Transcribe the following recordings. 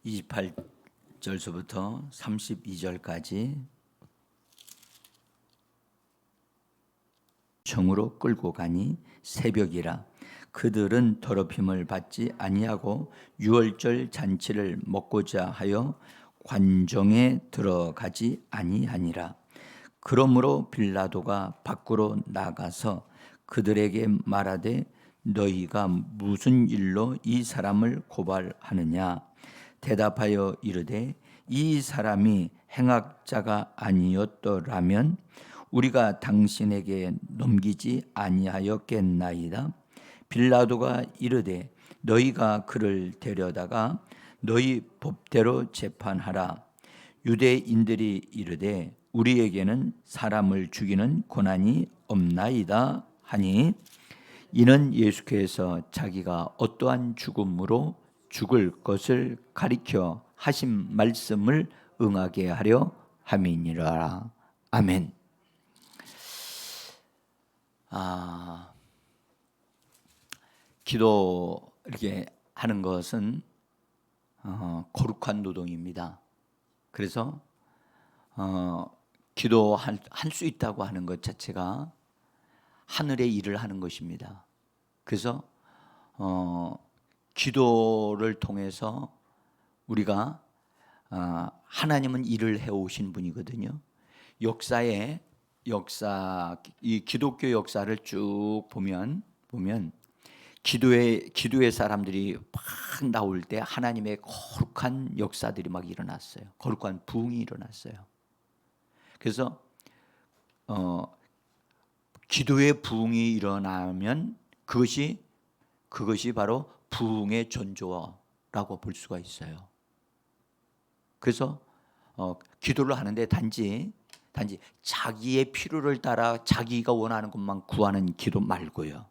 28절서부터 32절까지 정으로 끌고 가니 새벽이라 그들은 더럽힘을 받지 아니하고 유월절 잔치를 먹고자 하여 관정에 들어가지 아니하니라. 그러므로 빌라도가 밖으로 나가서 그들에게 말하되 너희가 무슨 일로 이 사람을 고발하느냐. 대답하여 이르되 이 사람이 행악자가 아니었더라면 우리가 당신에게 넘기지 아니하였겠나이다. 빌라도가 이르되 너희가 그를 데려다가 너희 법대로 재판하라. 유대인들이 이르되 우리에게는 사람을 죽이는 권한이 없나이다 하니 이는 예수께서 자기가 어떠한 죽음으로 죽을 것을 가리켜 하신 말씀을 응하게 하려 함이니라. 아멘. 기도 이렇게 하는 것은 거룩한 노동입니다. 그래서 기도할 수 있다고 하는 것 자체가 하늘의 일을 하는 것입니다. 그래서 기도를 통해서 우리가 하나님은 일을 해오신 분이거든요. 이 기독교 역사를 쭉 보면 기도의 사람들이 막 나올 때 하나님의 거룩한 역사들이 막 일어났어요. 거룩한 부흥이 일어났어요. 그래서 기도의 부흥이 일어나면 그것이 바로 부흥의 전조라고 볼 수가 있어요. 그래서 기도를 하는데 단지 자기의 필요를 따라 자기가 원하는 것만 구하는 기도 말고요.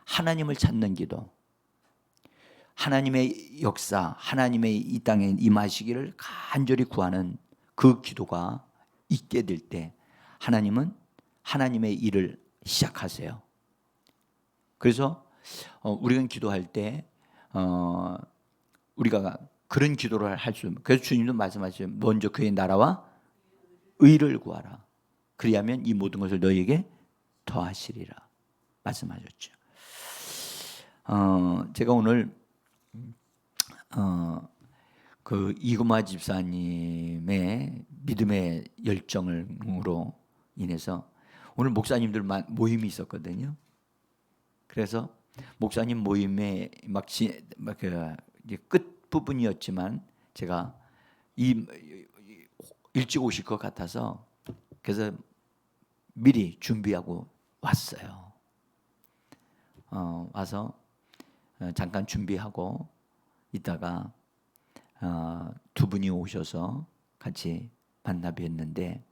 하나님을 찾는 기도, 하나님의 역사, 하나님의 이 땅에 임하시기를 간절히 구하는 그 기도가 있게 될 때 하나님은 하나님의 일을 시작하세요. 그래서 우리가 기도할 때 우리가 그런 기도를 할 수, 그래서 주님도 말씀하시죠. 먼저 그의 나라와 의를 구하라. 그리하면 이 모든 것을 너희에게 더하시리라 말씀하셨죠. 제가 오늘 그 이금화 집사님의 믿음의 열정으로 인해서 오늘 목사님들 모임이 있었거든요. 그래서 목사님 모임의 끝 부분이었지만 제가 일찍 오실 것 같아서 그래서 미리 준비하고 왔어요. 와서 잠깐 준비하고 있다가 두 분이 오셔서 같이 만나 뵀는데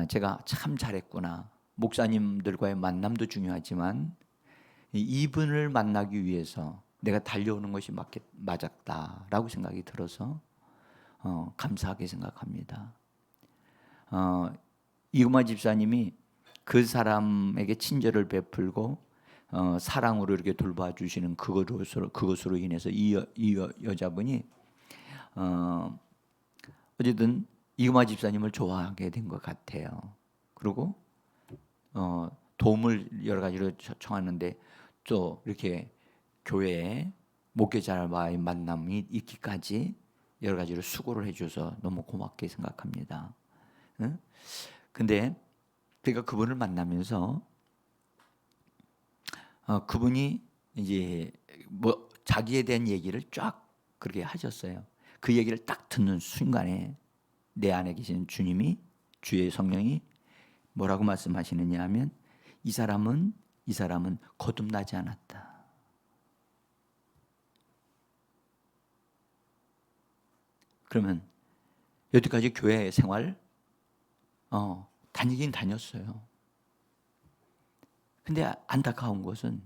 제가 참 잘했구나. 목사님들과의 만남도 중요하지만 이분을 만나기 위해서 내가 달려오는 것이 맞았다라고 생각이 들어서 감사하게 생각합니다. 이금화 집사님이 그 사람에게 친절을 베풀고 사랑으로 이렇게 돌봐주시는 그것으로 인해서 이 여자분이 어쨌든 이금화 집사님을 좋아하게 된 것 같아요. 그리고 도움을 여러 가지로 청하는데 또 이렇게 교회에 목회자와의 만남이 있기까지 여러 가지로 수고를 해줘서 너무 고맙게 생각합니다. 근데 제가 그분을 만나면서 그분이 이제 뭐 자기에 대한 얘기를 쫙 그렇게 하셨어요. 그 얘기를 딱 듣는 순간에 내 안에 계신 주님이, 주의 성령이 뭐라고 말씀하시느냐 하면 이 사람은 거듭나지 않았다. 그러면 여태까지 교회 생활 다니긴 다녔어요. 근데 안타까운 것은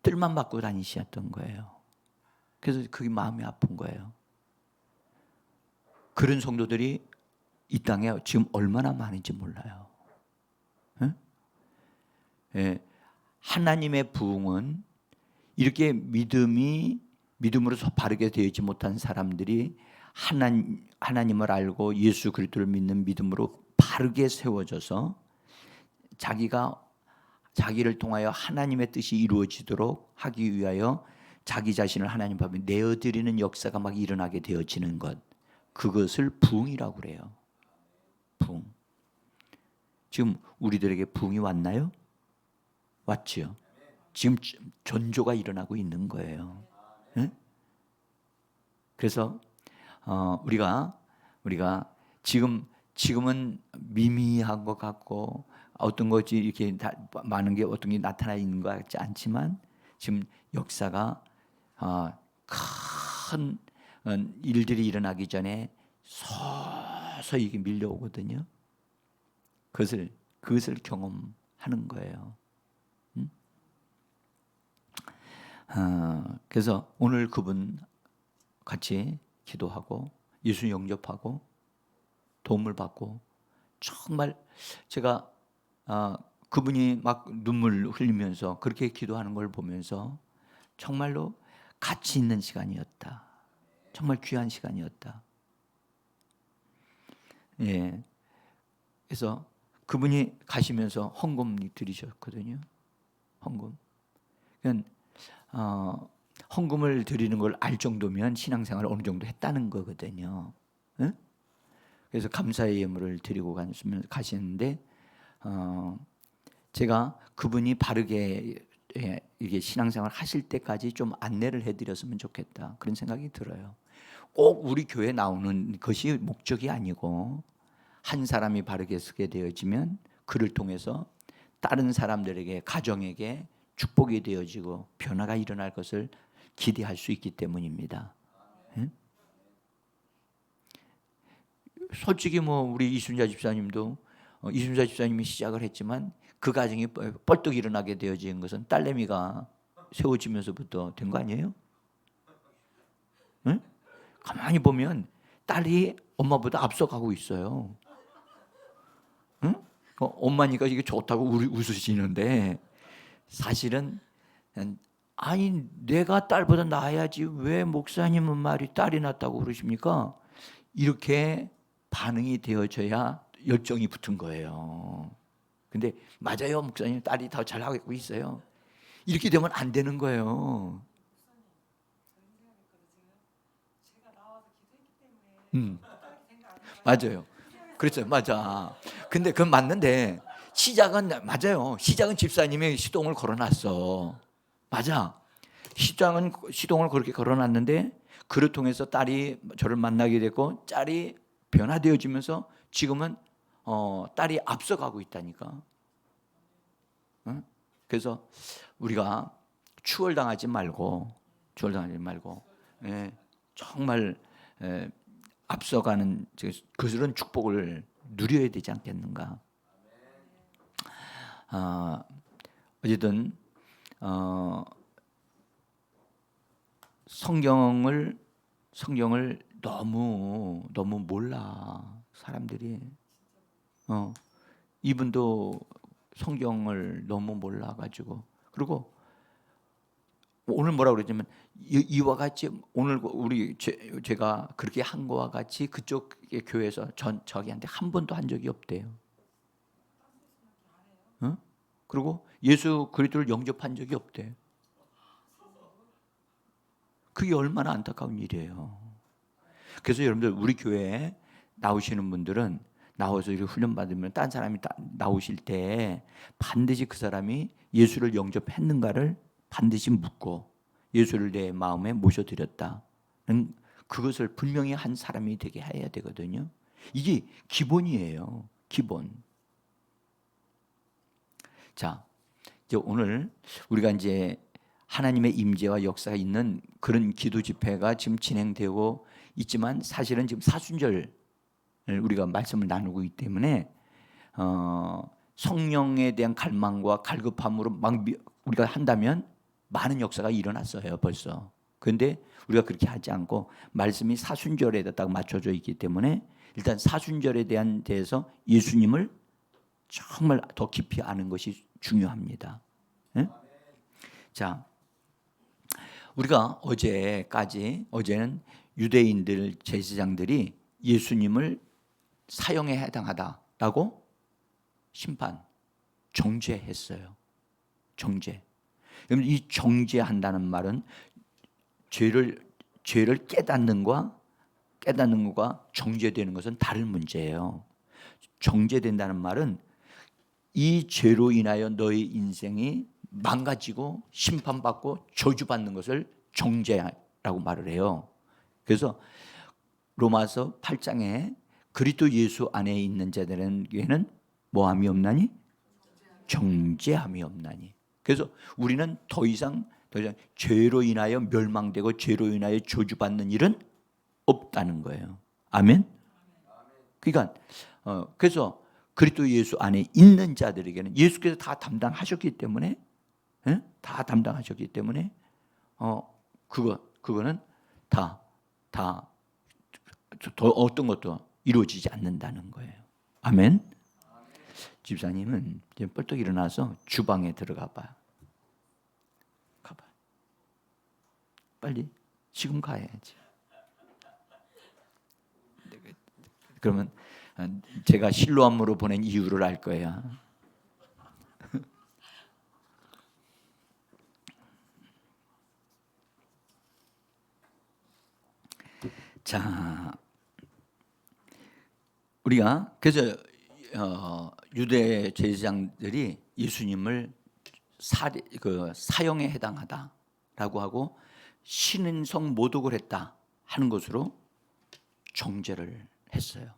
뜰만 받고 다니셨던 거예요. 그래서 그게 마음이 아픈 거예요. 그런 성도들이 이 땅에 지금 얼마나 많은지 몰라요. 예? 하나님의 부흥은 이렇게 믿음이 믿음으로서 바르게 되지 못한 사람들이 하나님을 알고 예수 그리스도를 믿는 믿음으로 바르게 세워져서 자기를 통하여 하나님의 뜻이 이루어지도록 하기 위하여 자기 자신을 하나님 앞에 내어드리는 역사가 막 일어나게 되어지는 것, 그것을 부흥이라고 그래요. 부흥. 지금 우리들에게 부흥이 왔나요? 왔지요. 지금 전조가 일어나고 있는 거예요. 네? 그래서 우리가 지금은 미미한 것 같고 어떤 것이 이렇게 많은 게 어떤 게 나타나 있는 것 같지 않지만 지금 역사가 큰 일들이 일어나기 전에 서서히 이게 밀려오거든요. 그것을 경험하는 거예요. 그래서 오늘 그분 같이 기도하고 예수 영접하고 도움을 받고 정말 제가 그분이 막 눈물 흘리면서 그렇게 기도하는 걸 보면서 정말로 가치 있는 시간이었다. 정말 귀한 시간이었다. 예. 그래서 그분이 가시면서 헌금이 드리셨거든요. 헌금. 그러니까 헌금을 드리는 걸 알 정도면 신앙생활을 어느 정도 했다는 거거든요. 응? 그래서 감사의 예물을 드리고 가시는데 제가 그분이 바르게 이게 신앙생활 하실 때까지 좀 안내를 해드렸으면 좋겠다, 그런 생각이 들어요. 꼭 우리 교회 나오는 것이 목적이 아니고 한 사람이 바르게 서게 되어지면 그를 통해서 다른 사람들에게, 가정에게 축복이 되어지고 변화가 일어날 것을 기대할 수 있기 때문입니다. 응? 솔직히 우리 이순자 집사님도 이순자 집사님이 시작을 했지만 그 가정이 뻘떡 일어나게 되어진 것은 딸내미가 세워지면서부터 된 거 아니에요? 응? 가만히 보면 딸이 엄마보다 앞서가고 있어요. 응? 엄마니까 이게 좋다고 웃으시는데 사실은 아니 내가 딸보다 나아야지 왜 목사님은 말이 딸이 낫다고 그러십니까? 이렇게 반응이 되어져야 열정이 붙은 거예요. 근데 맞아요, 목사님 딸이 더 잘하고 있어요. 이렇게 되면 안 되는 거예요. 맞아요. 그렇죠, 맞아. 근데 그건 맞는데 시작은 맞아요. 시작은 집사님이 시동을 걸어놨어. 맞아. 시동을 그렇게 걸어놨는데 그를 통해서 딸이 저를 만나게 됐고 딸이 변화되어지면서 지금은 딸이 앞서가고 있다니까. 응? 그래서 우리가 추월당하지 말고 예, 정말 앞서가는 그런 축복을 누려야 되지 않겠는가. 어쨌든 성경을 너무 몰라 사람들이. 이분도 성경을 너무 몰라가지고, 그리고 오늘 뭐라고 그랬냐면 이와 같이 오늘 제가 그렇게 한 거와 같이 그쪽의 교회에서 저기한테 한 번도 한 적이 없대요. 그리고 예수 그리스도를 영접한 적이 없대요. 그게 얼마나 안타까운 일이에요. 그래서 여러분들 우리 교회에 나오시는 분들은 나와서 이렇게 훈련 받으면 딴 사람이 나오실 때 반드시 그 사람이 예수를 영접했는가를 반드시 묻고 예수를 내 마음에 모셔드렸다는 그것을 분명히 한 사람이 되게 해야 되거든요. 이게 기본이에요. 기본. 자, 이제 오늘 우리가 이제 하나님의 임재와 역사가 있는 그런 기도 집회가 지금 진행되고 있지만 사실은 지금 사순절 우리가 말씀을 나누고 있기 때문에 성령에 대한 갈망과 갈급함으로 막 우리가 한다면 많은 역사가 일어났어요 벌써. 그런데 우리가 그렇게 하지 않고 말씀이 사순절에 딱 맞춰져 있기 때문에 일단 사순절에 대해서 예수님을 정말 더 깊이 아는 것이 중요합니다. 네? 자, 우리가 어제는 유대인들 제사장들이 예수님을 사형에 해당하다라고 정죄했어요. 정죄. 그럼 이 정죄한다는 말은 죄를 깨닫는 것과 정죄되는 것은 다른 문제예요. 정죄된다는 말은 이 죄로 인하여 너의 인생이 망가지고 심판받고 저주받는 것을 정죄라고 말을 해요. 그래서 로마서 8장에 그리스도 예수 안에 있는 자들에게는 뭐함이 없나니? 정죄함이 없나니. 그래서 우리는 더 이상 죄로 인하여 멸망되고 죄로 인하여 저주받는 일은 없다는 거예요. 아멘. 그러니까 그래서 그리스도 예수 안에 있는 자들에게는 예수께서 다 담당하셨기 때문에 그거는 다 어떤 것도 이루어지지 않는다는 거예요. 아멘. 집사님은 지금 벌떡 일어나서 주방에 들어가 봐. 가봐. 빨리 지금 가야지. 그러면 제가 실로암으로 보낸 이유를 알 거야. 자, 우리가 그래서 유대 제사장들이 예수님을 사형에 해당하다라고 하고 신인성 모독을 했다 하는 것으로 정죄를 했어요.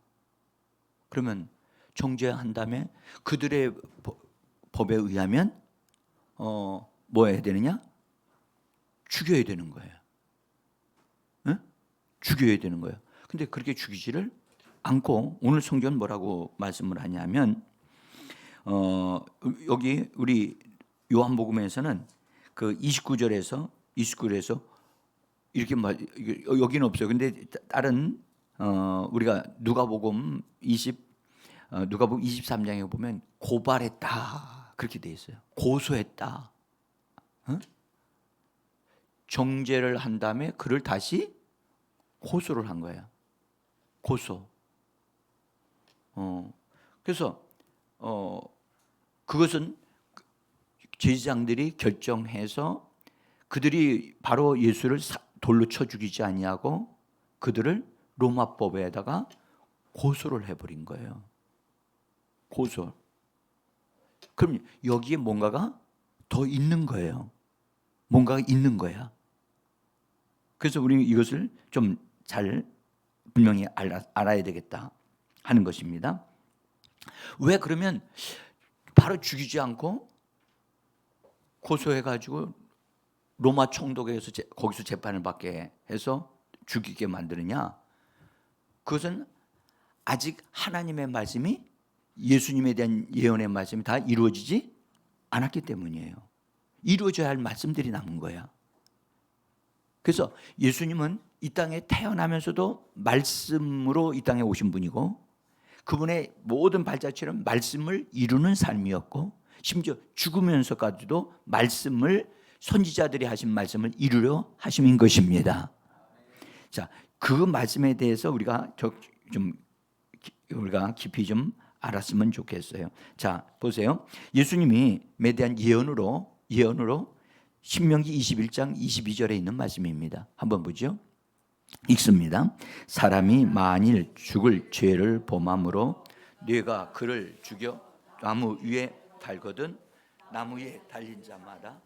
그러면 정죄한 다음에 그들의 법에 의하면 뭐 해야 되느냐? 죽여야 되는 거예요. 응? 죽여야 되는 거예요. 근데 그렇게 죽이지를 않고 오늘 성경은 뭐라고 말씀을 하냐면 여기 우리 요한복음에서는 그 29절에서 이렇게 여기는 없어요. 근데 다른 우리가 누가복음 23장에 보면 고발했다 그렇게 돼 있어요. 고소했다. 정죄를 한 다음에 그를 다시 고소를 한 거예요. 고소. 그래서 그것은 제사장들이 결정해서 그들이 바로 예수를 돌로 쳐 죽이지 아니하고 그들을 로마법에다가 고소를 해버린 거예요. 고소. 그럼 여기에 뭔가가 더 있는 거예요. 뭔가가 있는 거야. 그래서 우리는 이것을 좀 잘 분명히 알아야 되겠다 하는 것입니다. 왜 그러면 바로 죽이지 않고 고소해가지고 로마 총독에서 거기서 재판을 받게 해서 죽이게 만드느냐? 그것은 아직 하나님의 말씀이 예수님에 대한 예언의 말씀이 다 이루어지지 않았기 때문이에요. 이루어져야 할 말씀들이 남은 거야. 그래서 예수님은 이 땅에 태어나면서도 말씀으로 이 땅에 오신 분이고 그분의 모든 발자취는 말씀을 이루는 삶이었고 심지어 죽으면서까지도 말씀을 선지자들이 하신 말씀을 이루려 하심인 것입니다. 자, 그 말씀에 대해서 우리가 깊이 좀 알았으면 좋겠어요. 자, 보세요. 예수님이 에 대한 예언으로 신명기 21장 22절에 있는 말씀입니다. 한번 보죠. 읽습니다. 사람이 만일 죽을 죄를 범함으로 네가 그를 죽여 나무 위에 달거든 나무 위에 달린 자마다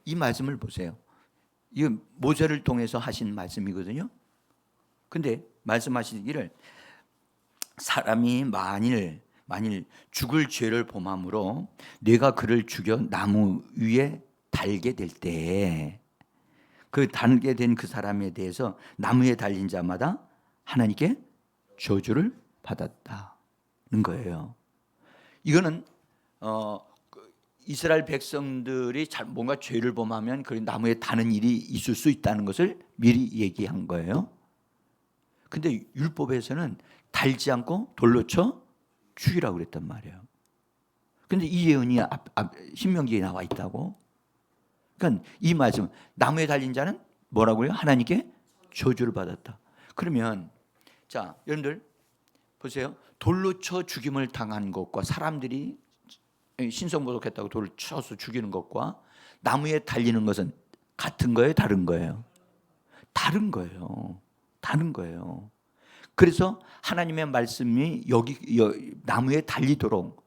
이 말씀을 보세요. 이거 모세를 통해서 하신 말씀이거든요. 근데 말씀하시기를 사람이 만일 죽을 죄를 범함으로 네가 그를 죽여 나무 위에 달게 될 때 그 달게 된 그 사람에 대해서 나무에 달린 자마다 하나님께 저주를 받았다는 거예요. 이거는 이스라엘 백성들이 뭔가 죄를 범하면 그 나무에 다는 일이 있을 수 있다는 것을 미리 얘기한 거예요. 근데 율법에서는 달지 않고 돌로 쳐 죽이라고 그랬단 말이에요. 근데 이 예언이 신명기에 나와 있다고. 그러니까 이 말씀, 나무에 달린 자는 뭐라고요? 하나님께 저주를 받았다. 그러면 자, 여러분들 보세요. 돌로 쳐 죽임을 당한 것과 사람들이 신성모독했다고 돌을 쳐서 죽이는 것과 나무에 달리는 것은 같은 거예요, 다른 거예요? 다른 거예요. 다른 거예요. 그래서 하나님의 말씀이 여기 나무에 달리도록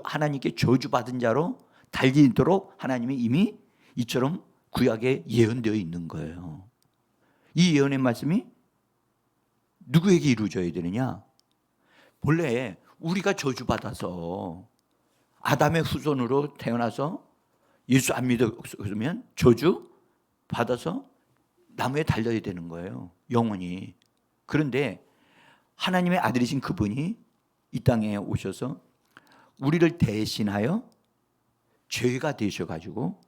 하나님께 저주받은 자로 달리도록 하나님이 이미 이처럼 구약에 예언되어 있는 거예요. 이 예언의 말씀이 누구에게 이루어져야 되느냐? 본래 우리가 저주받아서 아담의 후손으로 태어나서 예수 안 믿으면 저주받아서 나무에 달려야 되는 거예요, 영원히. 그런데 하나님의 아들이신 그분이 이 땅에 오셔서 우리를 대신하여 죄가 되셔가지고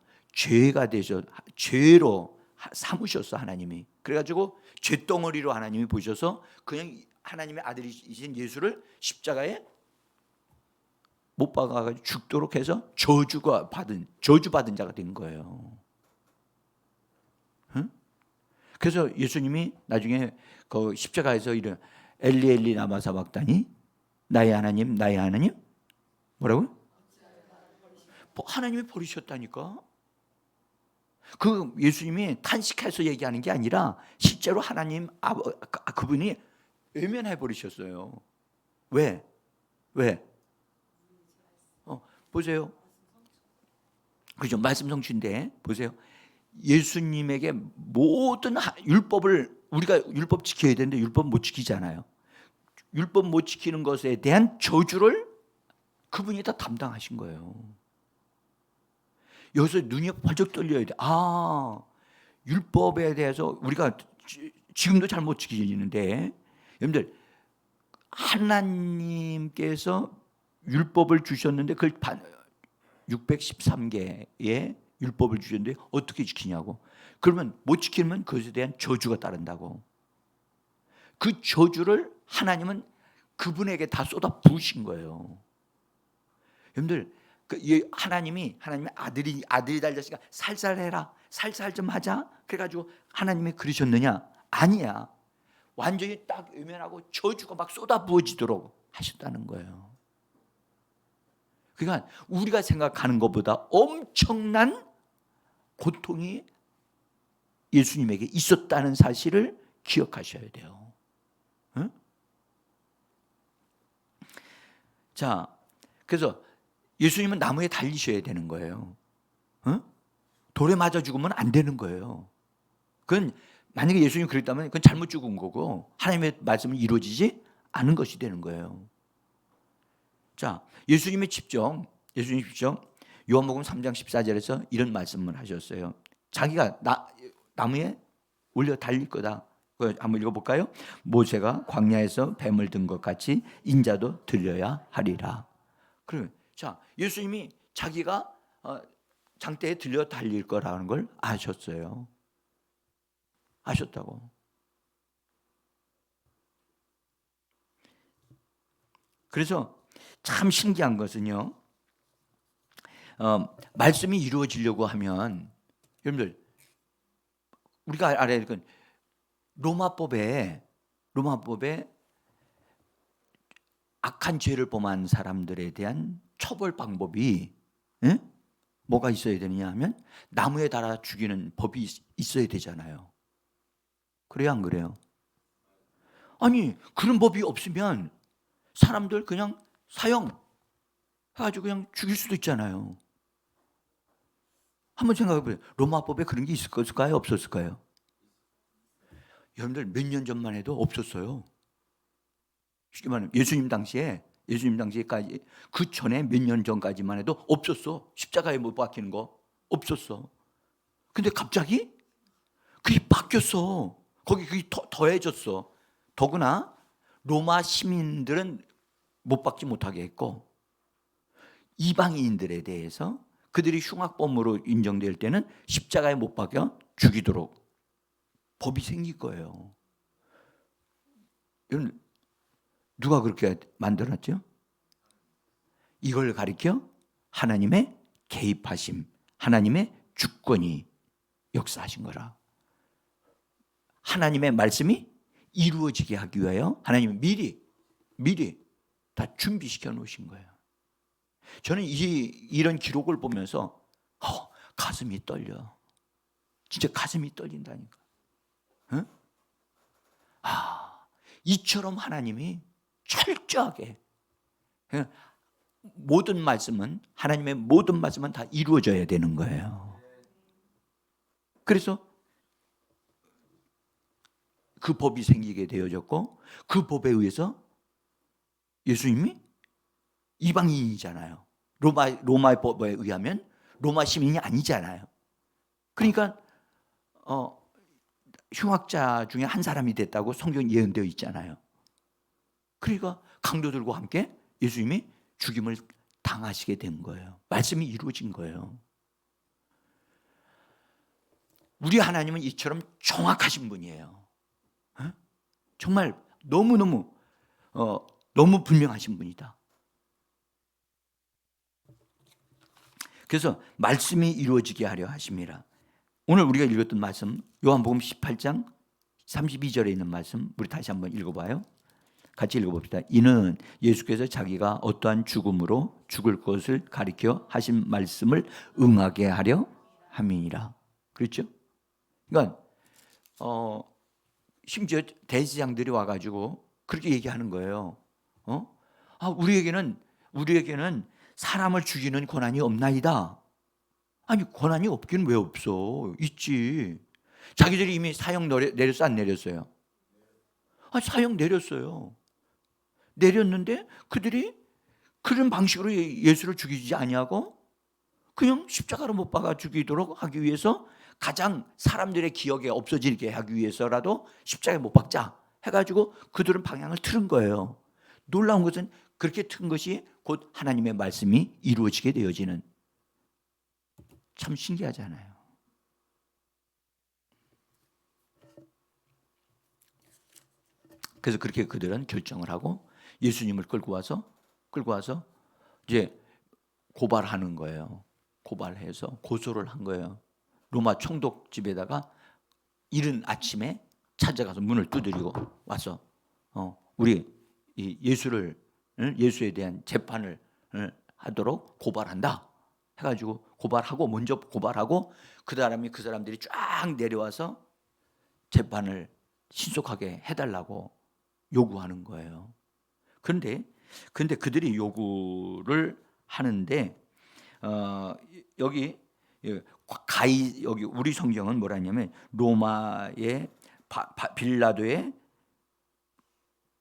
죄로 삼으셨어, 하나님이. 그래가지고 죄덩어리로 하나님이 보셔서 그냥 하나님의 아들이신 예수를 십자가에 못 박아가지고 죽도록 해서 저주받은 자가 된 거예요. 응? 그래서 예수님이 나중에 그 십자가에서 이런 엘리 엘리 라마 사박다니, 나의 하나님 나의 하나님, 뭐라고요? 하나님이 버리셨다니까. 그 예수님이 탄식해서 얘기하는 게 아니라 실제로 하나님 그분이 외면해 버리셨어요. 왜? 보세요. 그죠? 말씀 성취인데 보세요. 예수님에게 모든 율법을, 우리가 율법 지켜야 되는데 율법 못 지키잖아요. 율법 못 지키는 것에 대한 저주를 그분이 다 담당하신 거예요. 여기서 눈이 벌쩍 떨려야 돼. 율법에 대해서 우리가 지금도 잘 못 지키는데, 여러분들 하나님께서 율법을 주셨는데 그걸 613개의 율법을 주셨는데 어떻게 지키냐고. 그러면 못 지키면 그것에 대한 저주가 따른다고. 그 저주를 하나님은 그분에게 다 쏟아 부으신 거예요. 여러분들 하나님의 아들이 달렸으니까 살살해라, 살살 좀 하자, 그래가지고 하나님이 그러셨느냐? 아니야. 완전히 딱 외면하고 저주가 막 쏟아 부어지도록 하셨다는 거예요. 그러니까 우리가 생각하는 것보다 엄청난 고통이 예수님에게 있었다는 사실을 기억하셔야 돼요. 응? 자, 그래서 예수님은 나무에 달리셔야 되는 거예요. 응? 돌에 맞아 죽으면 안 되는 거예요. 그건 만약에 예수님이 그랬다면 그건 잘못 죽은 거고 하나님의 말씀이 이루어지지 않은 것이 되는 거예요. 자, 예수님의 집정 요한복음 3장 14절에서 이런 말씀을 하셨어요. 자기가 나무에 올려 달릴 거다. 한번 읽어볼까요? 모세가 광야에서 뱀을 든 것 같이 인자도 들려야 하리라. 그러면 자, 예수님이 자기가 장대에 들려 달릴 거라는 걸 아셨어요. 아셨다고. 그래서 참 신기한 것은요, 말씀이 이루어지려고 하면 여러분들 우리가 알아야 될 건 로마법에 악한 죄를 범한 사람들에 대한 처벌 방법이 뭐가 있어야 되느냐 하면 나무에 달아 죽이는 법이 있어야 되잖아요. 그래요, 안 그래요? 아니, 그런 법이 없으면 사람들 그냥 사형해가지고 그냥 죽일 수도 있잖아요. 한번 생각해 보세요. 로마법에 그런 게 있었을까요? 없었을까요? 여러분들 몇 년 전만 해도 없었어요. 쉽게 말하면 예수님 당시에까지, 그 전에 몇 년 전까지만 해도 없었어. 십자가에 못 박히는 거 없었어. 근데 갑자기 그게 바뀌었어. 거기 그게 더해졌어. 더구나 로마 시민들은 못 박지 못하게 했고 이방인들에 대해서 그들이 흉악범으로 인정될 때는 십자가에 못 박여 죽이도록 법이 생길 거예요. 누가 그렇게 만들었죠? 이걸 가리켜 하나님의 개입하심, 하나님의 주권이 역사하신 거라. 하나님의 말씀이 이루어지게 하기 위하여 하나님은 미리 다 준비시켜 놓으신 거예요. 저는 이런 기록을 보면서 가슴이 떨려. 진짜 가슴이 떨린다니까. 응? 이처럼 하나님이 철저하게 하나님의 모든 말씀은 다 이루어져야 되는 거예요. 그래서 그 법이 생기게 되어졌고, 그 법에 의해서 예수님이 이방인이잖아요. 로마의 법에 의하면 로마 시민이 아니잖아요. 그러니까 흉악자 중에 한 사람이 됐다고 성경 예언되어 있잖아요. 그러니까 강도들과 함께 예수님이 죽임을 당하시게 된 거예요. 말씀이 이루어진 거예요. 우리 하나님은 이처럼 정확하신 분이에요. 정말 너무 분명하신 분이다. 그래서 말씀이 이루어지게 하려 하심이라. 오늘 우리가 읽었던 말씀, 요한복음 18장 32절에 있는 말씀, 우리 다시 한번 읽어봐요. 같이 읽어봅시다. 이는 예수께서 자기가 어떠한 죽음으로 죽을 것을 가리켜 하신 말씀을 응하게 하려 함이니라. 그렇죠? 그러니까 심지어 대제사장들이 와가지고 그렇게 얘기하는 거예요. 우리에게는 사람을 죽이는 권한이 없나이다. 아니, 권한이 없기는 왜 없어? 있지. 자기들이 이미 사형 내렸어, 안 내렸어요? 사형 내렸어요. 내렸는데 그들이 그런 방식으로 예수를 죽이지 아니하고 그냥 십자가로 못 박아 죽이도록 하기 위해서, 가장 사람들의 기억에 없어지게 하기 위해서라도 십자가에 못 박자 해가지고 그들은 방향을 틀은 거예요. 놀라운 것은 그렇게 튼 것이 곧 하나님의 말씀이 이루어지게 되어지는, 참 신기하잖아요. 그래서 그렇게 그들은 결정을 하고 예수님을 끌고 와서 이제 고발하는 거예요. 고발해서 고소를 한 거예요. 로마 총독집에다가 이른 아침에 찾아가서 문을 두드리고 와서 우리 예수에 대한 재판을 하도록 고발한다 해가지고 먼저 고발하고 그 사람들이 쫙 내려와서 재판을 신속하게 해달라고 요구하는 거예요. 그런데 그들이 요구를 하는데 여기 우리 성경은 뭐라 했냐면 로마의 빌라도의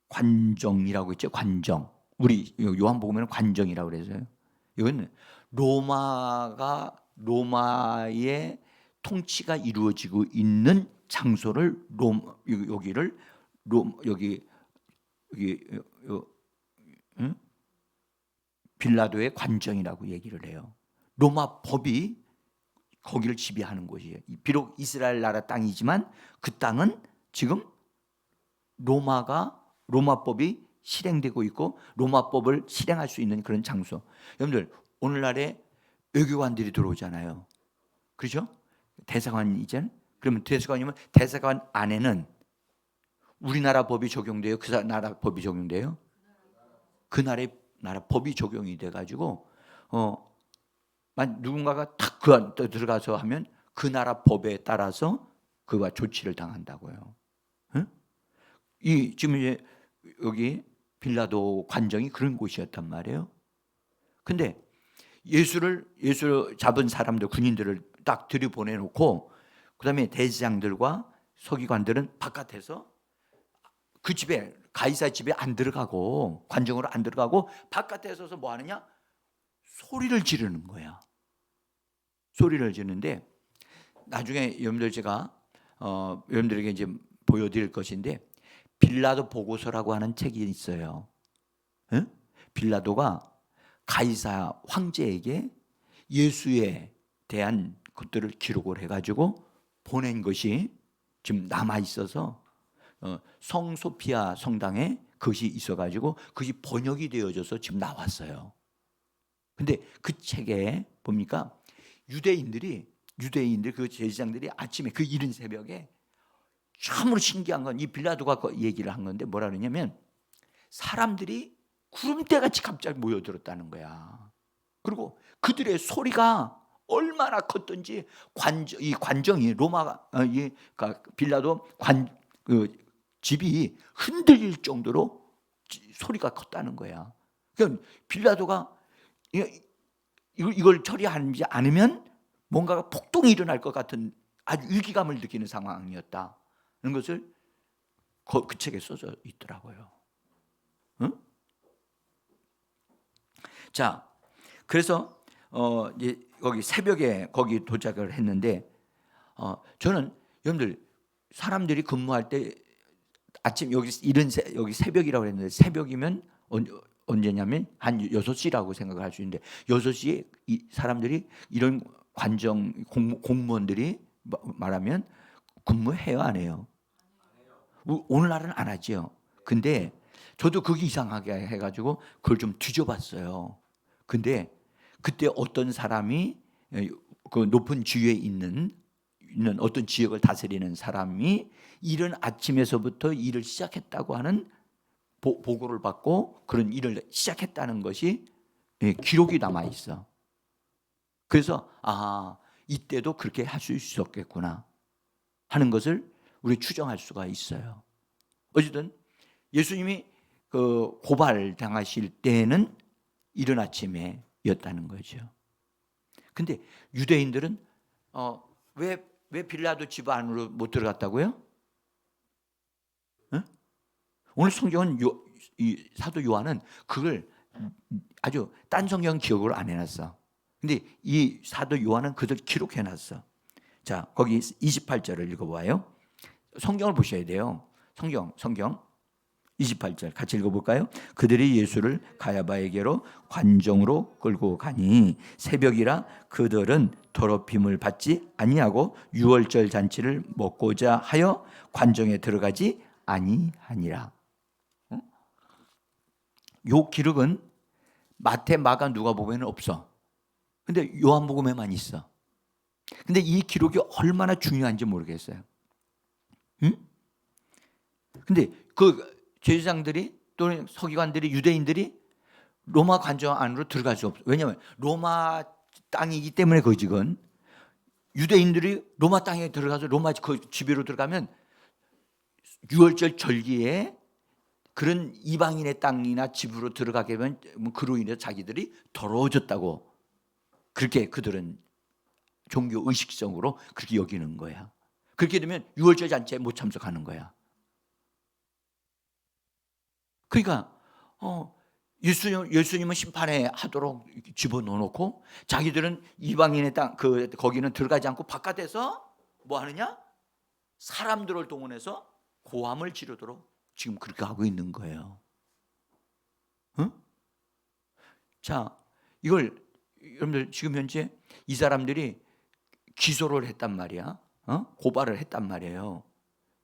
관정이라고 했죠. 관정. 우리 요한복음에는 관정이라고 그래서요. 이건 로마의 통치가 이루어지고 있는 장소를 빌라도의 관정이라고 얘기를 해요. 로마 법이 거기를 지배하는 곳이에요. 비록 이스라엘 나라 땅이지만 그 땅은 지금 로마법이 실행되고 있고 로마법을 실행할 수 있는 그런 장소. 여러분들, 오늘날에 외교관들이 들어오잖아요. 그렇죠? 대사관이잖아요. 그러면 대사관이면 대사관 안에는 우리나라 법이 적용돼요? 그 나라 법이 적용돼요? 그 나라 법이 적용이 돼가지고 누군가가 탁 그 안에 들어가서 하면 그 나라 법에 따라서 그와 조치를 당한다고요. 응? 지금 이제 여기 빌라도 관정이 그런 곳이었단 말이에요. 근데 예수를 잡은 사람들, 군인들을 딱 들여보내놓고 그다음에 대제사장들과 서기관들은 바깥에서 그 집에, 가이사 집에 안 들어가고, 관정으로 안 들어가고 바깥에 서서 뭐 하느냐? 소리를 지르는 거야. 소리를 지르는데 나중에 여러분들 제가 여러분들에게 이제 보여드릴 것인데, 빌라도 보고서라고 하는 책이 있어요. 응? 빌라도가 가이사 황제에게 예수에 대한 것들을 기록을 해가지고 보낸 것이 지금 남아 있어서 성 소피아 성당에 그것이 있어가지고 그것이 번역이 되어져서 지금 나왔어요. 근데 그 책에 봅니까? 유대인들 그 제사장들이 아침에 그 이른 새벽에 참으로 신기한 건 이 빌라도가 얘기를 한 건데 뭐라 그러냐면 사람들이 구름대같이 갑자기 모여들었다는 거야. 그리고 그들의 소리가 얼마나 컸던지 이 관정이 로마가 그러니까 빌라도 그 집이 흔들릴 정도로 소리가 컸다는 거야. 그러니까 빌라도가 이걸 처리하지 않으면 뭔가가 폭동이 일어날 것 같은 아주 위기감을 느끼는 상황이었다는 것을 그 책에 써져 있더라고요. 응? 자, 그래서 이제 거기 새벽에 거기 도착을 했는데 저는 여러분들 사람들이 근무할 때 아침 여기 여기 새벽이라고 했는데 새벽이면 언제냐면 한 6시라고 생각을 할 수 있는데 6시에 이 사람들이 이런 관정 공무원들이 말하면 근무해요 안 해요? 오늘날은 안 하죠. 근데 저도 그게 이상하게 해가지고 그걸 좀 뒤져봤어요. 근데 그때 어떤 사람이 그 높은 지위에 있는 어떤 지역을 다스리는 사람이 이른 아침에서부터 일을 시작했다고 하는 보고를 받고 그런 일을 시작했다는 것이 기록이 남아 있어. 그래서 이때도 그렇게 할 수 있었겠구나 하는 것을 우리 추정할 수가 있어요. 어쨌든 예수님이 그 고발 당하실 때는 이른 아침에였다는 거죠. 근데 유대인들은 왜 빌라도 집 안으로 못 들어갔다고요? 응? 오늘 성경은 이 사도 요한은 그걸 아주 딴 성경 기억을 안 해놨어. 근데 이 사도 요한은 그들 기록해놨어. 자, 거기 28절을 읽어봐요. 성경을 보셔야 돼요. 성경 28절 같이 읽어볼까요? 그들이 예수를 가야바에게로 관정으로 끌고 가니 새벽이라 그들은 더럽힘을 받지 아니하고 유월절 잔치를 먹고자 하여 관정에 들어가지 아니하니라. 요 기록은 마태, 마가, 누가복음에는 없어. 근데 요한복음에만 있어. 근데 이 기록이 얼마나 중요한지 모르겠어요. 응? 근데 그 제사장들이 또는 서기관들이 유대인들이 로마 관정 안으로 들어갈 수 없어. 왜냐하면 로마 땅이기 때문에 그 지금 유대인들이 로마 땅에 들어가서 로마 그 지배로 들어가면 유월절 절기에 그런 이방인의 땅이나 집으로 들어가게 되면 그로 인해서 자기들이 더러워졌다고 그렇게 그들은 종교 의식적으로 그렇게 여기는 거야. 그렇게 되면 유월절 잔치에 못 참석하는 거야. 그러니까 예수님은 심판에 하도록 집어넣어놓고 자기들은 이방인의 땅 거기는 들어가지 않고 바깥에서 뭐 하느냐? 사람들을 동원해서 고함을 지르도록 지금 그렇게 하고 있는 거예요. 응? 자, 이걸 여러분들 지금 현재 이 사람들이 기소를 했단 말이야. 고발을 했단 말이에요.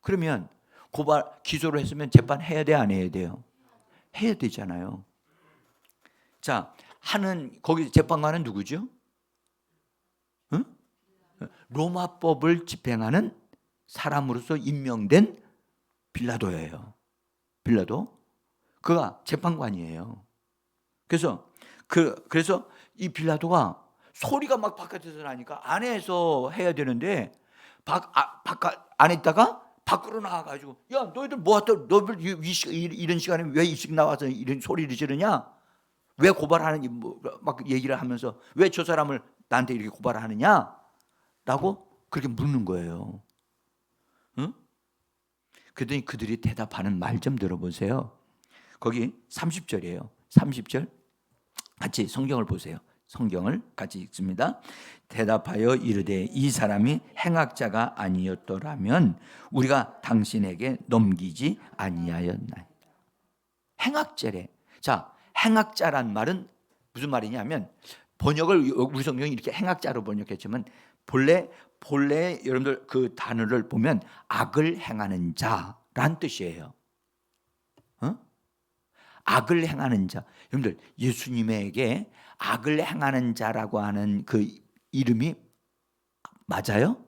그러면 기소를 했으면 재판해야 돼, 안 해야 돼요? 해야 되잖아요. 자, 거기 재판관은 누구죠? 응? 로마법을 집행하는 사람으로서 임명된 빌라도예요. 빌라도. 그가 재판관이에요. 그래서 이 빌라도가 소리가 막 바깥에서 나니까 안에서 해야 되는데 바깥 안에 있다가 밖으로 나와가지고 야 너희들 너희들 이런 시간에 왜 일찍 나와서 이런 소리를 지르냐? 왜 고발하느냐? 막 얘기를 하면서 왜 저 사람을 나한테 이렇게 고발하느냐? 라고 그렇게 묻는 거예요. 응? 그랬더니 그들이 대답하는 말 좀 들어보세요. 거기 30절이에요. 30절 같이 성경을 보세요. 성경을 같이 읽습니다. 대답하여 이르되 이 사람이 행악자가 아니었더라면 우리가 당신에게 넘기지 아니하였나이다. 행악자래. 자, 행악자란 말은 무슨 말이냐면 번역을 우리 성경이 이렇게 행악자로 번역했지만 본래 여러분들 그 단어를 보면 악을 행하는 자란 뜻이에요. 악을 행하는 자. 여러분들 예수님에게 악을 행하는 자라고 하는 그 이름이 맞아요?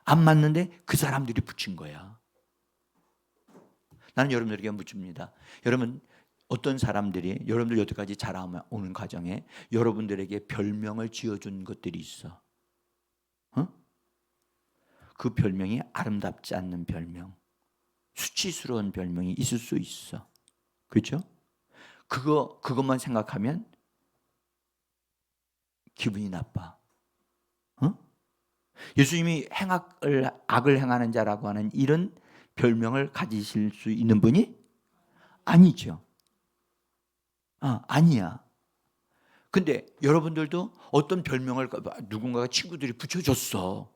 안 맞는데 그 사람들이 붙인 거야. 나는 여러분들에게 묻습니다. 여러분 어떤 사람들이 여러분들 여태까지 자라오는 과정에 여러분들에게 별명을 지어준 것들이 있어. 어? 그 별명이 아름답지 않는 별명, 수치스러운 별명이 있을 수 있어. 그렇죠? 그것만 생각하면 기분이 나빠. 어? 예수님이 악을 행하는 자라고 하는 이런 별명을 가지실 수 있는 분이 아니죠. 아니야. 근데 여러분들도 어떤 별명을 누군가가 친구들이 붙여줬어.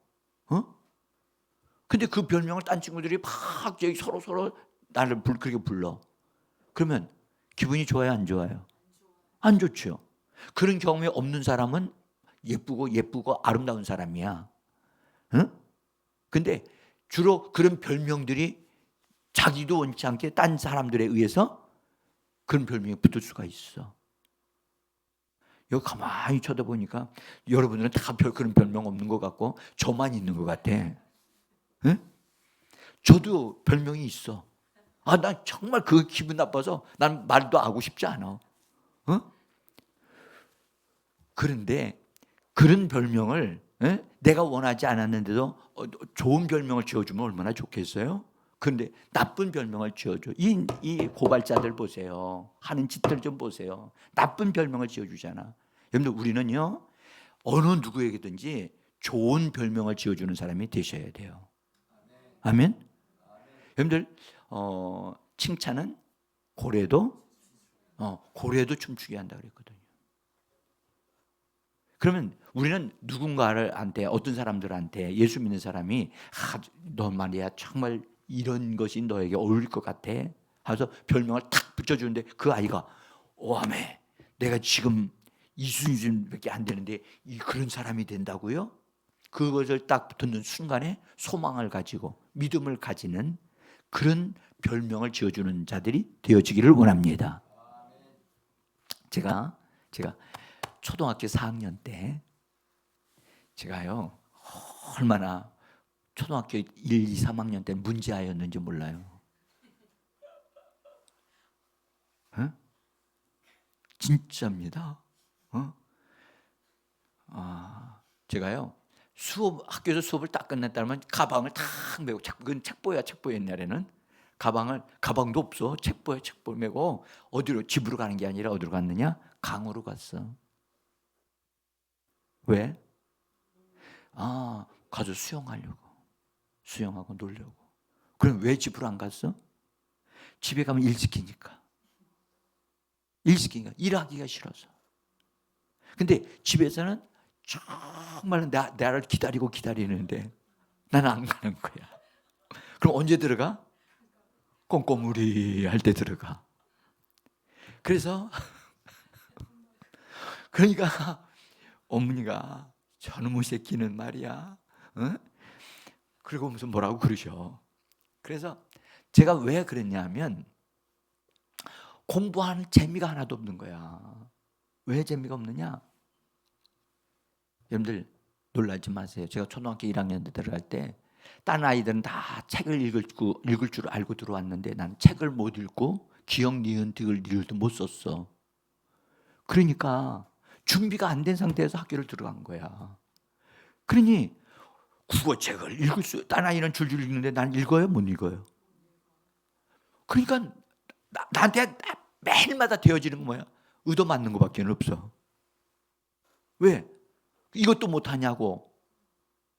근데 그 별명을 딴 친구들이 막 서로 나를 그렇게 불러. 그러면 기분이 좋아요, 안 좋아요? 안 좋죠. 그런 경험이 없는 사람은 예쁘고 아름다운 사람이야. 응? 근데 주로 그런 별명들이 자기도 원치 않게 딴 사람들에 의해서 그런 별명이 붙을 수가 있어. 여기 가만히 쳐다보니까 여러분들은 다 그런 별명 없는 것 같고 저만 있는 것 같아. 응? 저도 별명이 있어. 난 정말 그 기분 나빠서 난 말도 하고 싶지 않아. 그런데 그런 별명을 내가 원하지 않았는데도 좋은 별명을 지어주면 얼마나 좋겠어요? 그런데 나쁜 별명을 지어줘. 이 고발자들 보세요. 하는 짓들 좀 보세요. 나쁜 별명을 지어주잖아. 여러분들 우리는요 어느 누구에게든지 좋은 별명을 지어주는 사람이 되셔야 돼요. 아멘. 여러분들 칭찬은 고래도 춤추게 한다 그랬거든요. 그러면 우리는 누군가한테 어떤 사람들한테 예수 믿는 사람이 너 말이야 정말 이런 것이 너에게 어울릴 것 같아 하면서 별명을 탁 붙여주는데 그 아이가 오아메 내가 지금 이수준밖에 안 되는데 그런 사람이 된다고요? 그것을 딱 듣는 순간에 소망을 가지고 믿음을 가지는 그런 별명을 지어주는 자들이 되어지기를 원합니다. 제가 초등학교 4학년 때 제가요 얼마나 초등학교 1, 2, 3학년 때 문제아였는지 몰라요. 진짜입니다. 제가요 학교에서 수업을 딱 끝냈다면 가방을 탁 메고 그건 책보야 옛날에는 가방도 없어 책보 메고 어디로 집으로 가는 게 아니라 어디로 갔느냐 강으로 갔어. 왜? 가서 수영하고 놀려고. 그럼 왜 집으로 안 갔어? 집에 가면 일 시키니까 일하기가 싫어서. 근데 집에서는 정말 나를 기다리는데 나는 안 가는 거야. 그럼 언제 들어가? 꼼꼼무리 할 때 들어가. 그래서 그러니까 어머니가 저놈의 새끼는 말이야. 그리고 무슨 뭐라고 그러셔. 그래서 제가 왜 그랬냐면 공부하는 재미가 하나도 없는 거야. 왜 재미가 없느냐? 여러분들 놀라지 마세요. 제가 초등학교 1학년 때 들어갈 때 딴 아이들은 다 책을 읽을 줄 알고 들어왔는데 난 책을 못 읽고 기억, 니은, 디귿, 리을도 못 썼어. 그러니까 준비가 안 된 상태에서 학교를 들어간 거야. 그러니 국어책을 딴 아이는 줄줄 읽는데 난 읽어요? 못 읽어요? 그러니까 나한테 매일마다 되어지는 건 뭐야? 의도 맞는 것밖에 없어. 왜? 이것도 못하냐고.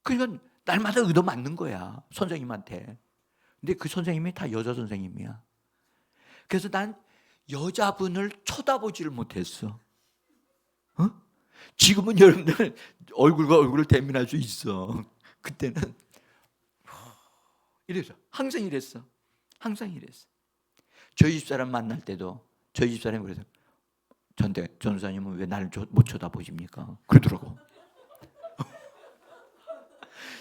그러니까 날마다 의도 맞는 거야 선생님한테. 근데 그 선생님이 다 여자 선생님이야. 그래서 난 여자분을 쳐다보지를 못했어. 지금은 여러분들 얼굴과 얼굴을 대면할 수 있어. 그때는 이랬어. 항상 이랬어. 저희 집사람 만날 때도 저희 집사람이 그래서 전도사님은 왜 나를 못 쳐다보십니까? 그러더라고.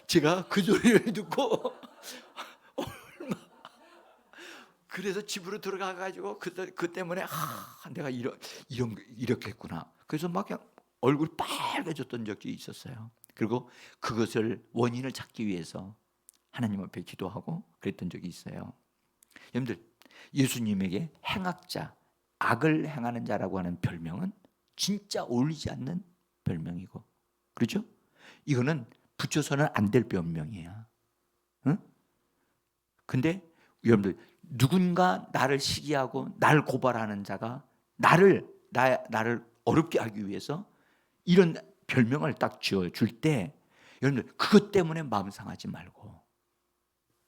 제가 그 소리를 듣고 그래서 집으로 들어가 가지고 그 때문에 내가 이렇게 했구나. 그래서 막 그냥 얼굴 빨개졌던 적이 있었어요. 그리고 그것을 원인을 찾기 위해서 하나님 앞에 기도하고 그랬던 적이 있어요. 여러분들, 예수님에게 행악자, 악을 행하는 자라고 하는 별명은 진짜 어울리지 않는 별명이고, 그렇죠? 이거는 붙여서는 안 될 별명이야. 응? 근데 여러분들, 누군가 나를 시기하고 나를 고발하는 자가 나를 어렵게 하기 위해서 이런 별명을 딱 지어줄 때, 여러분들 그것 때문에 마음 상하지 말고,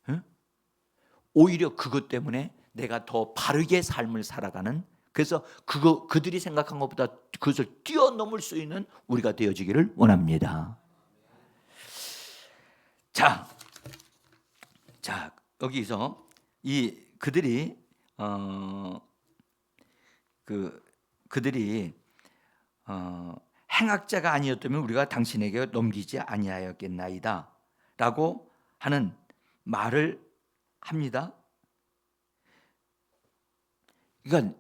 응? 오히려 그것 때문에 내가 더 바르게 삶을 살아가는, 그래서 그들이 생각한 것보다 그것을 뛰어넘을 수 있는 우리가 되어지기를 원합니다. 자, 여기서 그들이 행악자가 아니었다면 우리가 당신에게 넘기지 아니하였겠나이다 라고 하는 말을 합니다. 그러니까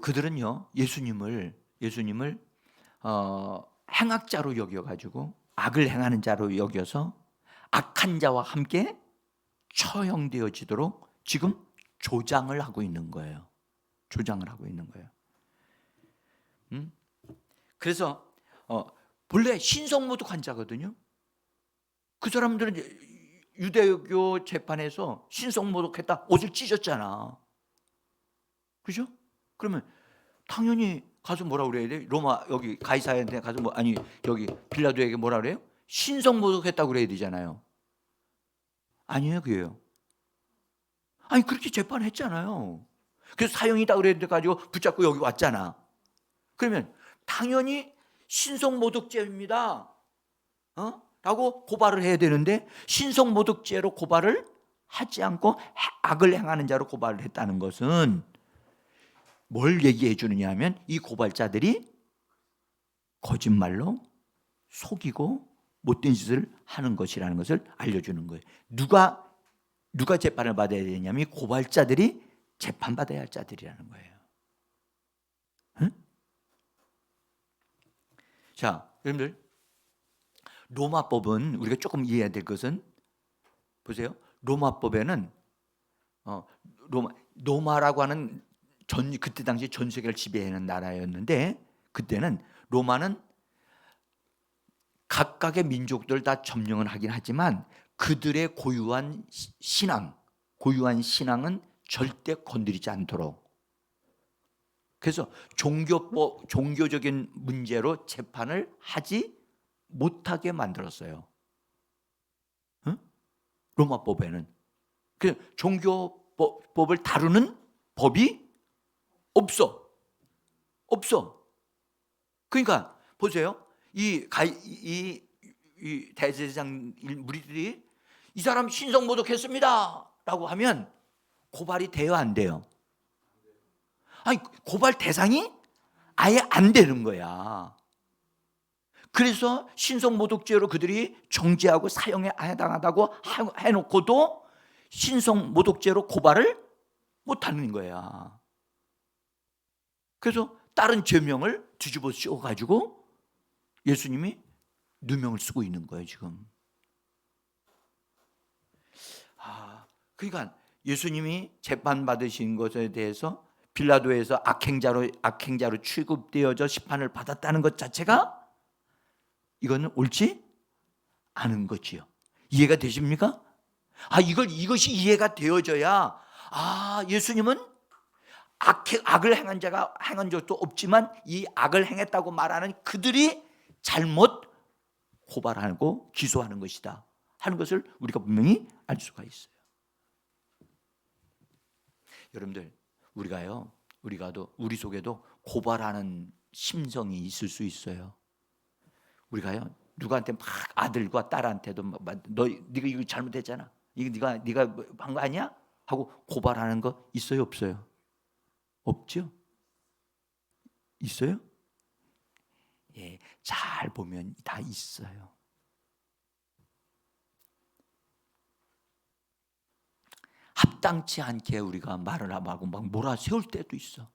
그들은요, 예수님을 행악자로 여겨가지고 악을 행하는 자로 여겨서 악한 자와 함께 처형되어지도록 지금 조장을 하고 있는 거예요. 그래서 본래 신성모독 환자거든요. 그 사람들은 유대교 재판에서 신성모독했다, 옷을 찢었잖아. 그죠? 그러면 당연히 가서 뭐라 그래야 돼? 로마 여기 가이사야한테 가서 여기 빌라도에게 뭐라 그래요? 신성모독했다고 그래야 되잖아요. 아니에요, 그게요. 아니 그렇게 재판했잖아요. 그래서 사형이다 그랬는데 가지고 붙잡고 여기 왔잖아. 그러면 당연히 신성모독죄입니다, 라고 고발을 해야 되는데, 신성모독죄로 고발을 하지 않고 악을 행하는 자로 고발을 했다는 것은 뭘 얘기해 주느냐 하면, 이 고발자들이 거짓말로 속이고 못된 짓을 하는 것이라는 것을 알려주는 거예요. 누가 재판을 받아야 되냐면 고발자들이 재판받아야 할 자들이라는 거예요. 응? 자, 여러분들, 로마법은 우리가 조금 이해해야 될 것은, 보세요. 로마법에는 로마라고 하는 그때 당시 전 세계를 지배하는 나라였는데, 그때는 로마는 각각의 민족들 다 점령을 하긴 하지만 그들의 고유한 신앙은 절대 건드리지 않도록, 그래서 종교적인 문제로 재판을 하지 못하게 만들었어요. 응? 로마법에는 그 종교법을 다루는 법이 없어. 그러니까 보세요. 이 대제사장 무리들이 이 사람 신성모독했습니다 라고 하면 고발이 돼요, 안 돼요? 아니, 고발 대상이 아예 안 되는 거야. 그래서 신성모독죄로 그들이 정죄하고 사형에 해당하다고 해놓고도 신성모독죄로 고발을 못하는 거야. 그래서 다른 죄명을 뒤집어 씌워가지고 예수님이 누명을 쓰고 있는 거예요, 지금. 그러니까 예수님이 재판받으신 것에 대해서 빌라도에서 악행자로 취급되어져 심판을 받았다는 것 자체가, 이거는 옳지 않은 거지요. 이해가 되십니까? 이것이 이해가 되어져야, 예수님은 악을 행한 자가 행한 적도 없지만 이 악을 행했다고 말하는 그들이 잘못 고발하고 기소하는 것이다 하는 것을 우리가 분명히 알 수가 있어요. 여러분들, 우리 속에도 고발하는 심성이 있을 수 있어요. 우리가요, 누구한테 막 아들과 딸한테도 네가 이거 잘못했잖아, 이거 네가 한 거 아니야? 하고 고발하는 거 있어요, 없어요? 없죠? 있어요? 예, 잘 보면 다 있어요. 마땅치 않게 우리가 말을 하고 막 몰아세울 때도 있어.